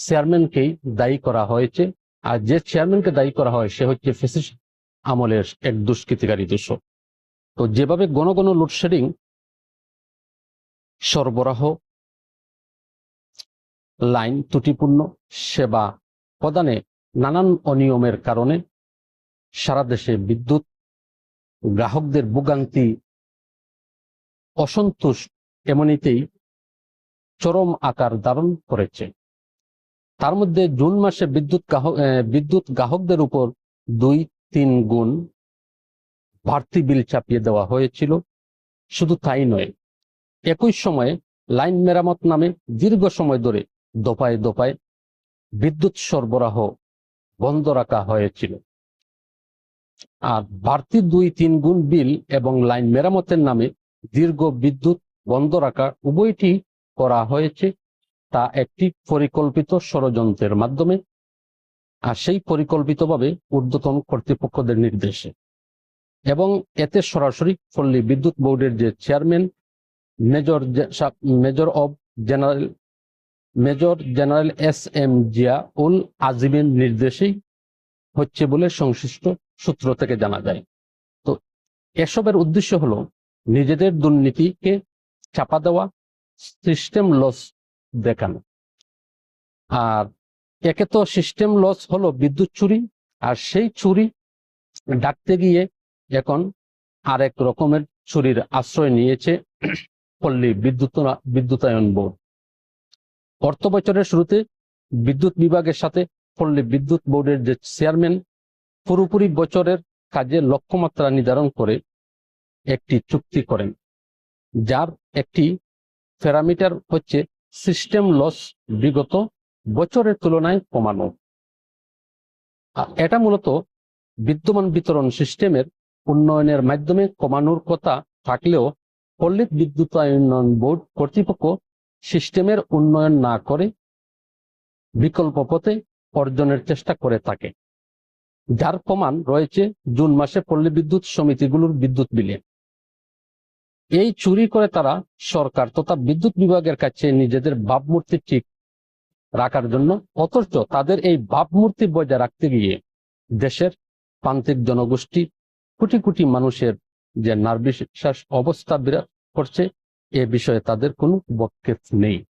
চেয়ারম্যানকেই দায়ী করা হয়েছে। আর যে চেয়ারম্যানকে দায়ী করা হয় সে হচ্ছে ফ্যাসিস্ট আমলের এক দুষ্কৃতিকারী দূষক। তো যেভাবে ঘন ঘন লোডশেডিং, সরবরাহ লাইন ত্রুটিপূর্ণ, সেবা প্রদানে নানান অনিয়মের কারণে সারা দেশে বিদ্যুৎ গ্রাহকদের ভোগান্তি, অসন্তোষ এমনিতেই চরম আকার ধারণ করেছে। তার মধ্যে জুন মাসে বিদ্যুৎ গ্রাহকদের উপর 2-3 গুণ বাড়তি বিল চাপিয়ে দেওয়া হয়েছিল। শুধু তাই নয়, একই সময়ে লাইন মেরামত নামে দীর্ঘ সময় ধরে দফায় দফায় বিদ্যুৎ সরবরাহ বন্ধ রাখা হয়েছিল। আর বাড়তি 2-3 গুণ বিল এবং লাইন মেরামতের নামে দীর্ঘ বিদ্যুৎ বন্ধ রাখা উভয়টি করা হয়েছে তা একটি পরিকল্পিত ষড়যন্ত্রের মাধ্যমে, আর সেই পরিকল্পিতভাবে ঊর্ধ্বতন কর্তৃপক্ষদের নির্দেশে। এবং এতে সরাসরি পল্লী বিদ্যুৎ বোর্ডের যে chairman major general SM Ziaul আজিমের নির্দেশেই হচ্ছে বলে সংশ্লিষ্ট সূত্র থেকে জানা যায়। তো এসবের উদ্দেশ্য হলো নিজেদের দুর্নীতিকে চাপা দেওয়া, সিস্টেম লস দেখানো। আর একে তো সিস্টেম লস হলো বিদ্যুৎ চুরি, আর সেই চুরি ডাকতে গিয়ে এখন আরেক রকমের চুরির আশ্রয় নিয়েছে পল্লী বিদ্যুতায়ন বোর্ড। অর্থ বছরের শুরুতে বিদ্যুৎ বিভাগের সাথে পল্লী বিদ্যুৎ বোর্ডের যে চেয়ারম্যান পুরোপুরি বছরের কাজে লক্ষ্যমাত্রা নির্ধারণ করে একটি চুক্তি করেন, যার একটি প্যারামিটার হচ্ছে সিস্টেম লস বিগত বছরের তুলনায় কমানো। এটা মূলত বিদ্যমান বিতরণ সিস্টেমের উন্নয়নের মাধ্যমে কমানোর কথা থাকলেও পল্লী বিদ্যুতায়ন বোর্ড কর্তৃপক্ষ সিস্টেমের উন্নয়ন না করে বিকল্প পথে অর্জনের চেষ্টা করে থাকে, যার প্রমাণ রয়েছে জুন মাসে পল্লী বিদ্যুৎ সমিতিগুলোর বিদ্যুৎ বিলে। এই চুরি করে তারা সরকার তথা বিদ্যুৎ বিভাগের কাছে নিজেদের ভাবমূর্তি ঠিক রাখার জন্য, অথচ তাদের এই ভাবমূর্তি বজায় রাখতে গিয়ে দেশের প্রান্তিক জনগোষ্ঠী, কোটি কোটি মানুষের যে নির্বিশ্বাস অবস্থা বিরাজ করছে, এ বিষয়ে তাদের কোনো ভ্রুক্ষেপ নেই।